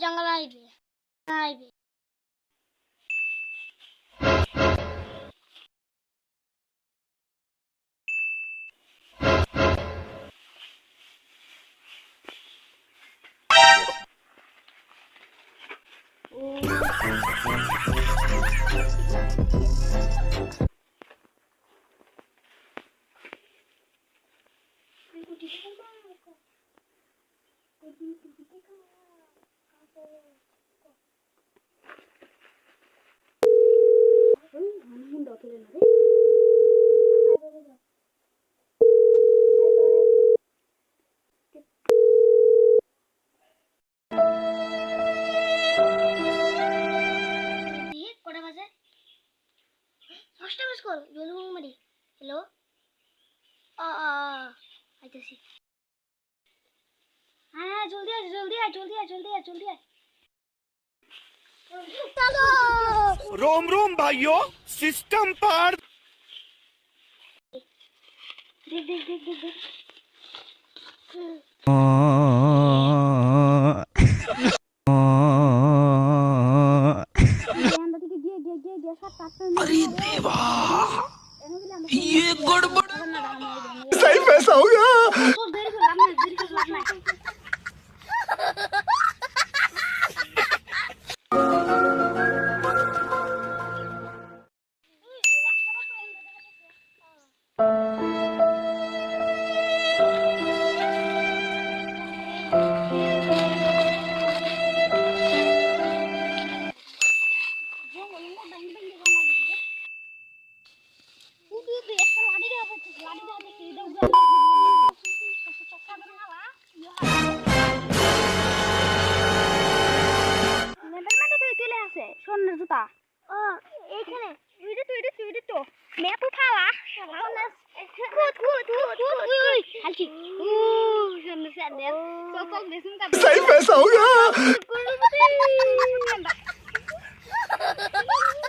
জঙ্গল আইবে আইবে Hello? আইতাছি হ্যাঁ জলদি আয় জলদি আয় জলদি আয় জলদি আয় জলদি আয় চলো रोम रोम भाइयों सिस्टम पर দেখ দেখ দেখ দেখ দেখ अरे देवा ये गड़बड़ सही पैसा हो गया সোনার জুতা এইখানে তুই তো মেপু ফালা খুদ হালকি সোনার স্যান্ডেল সকল দেশুন কা सही पैसा हो गया Good.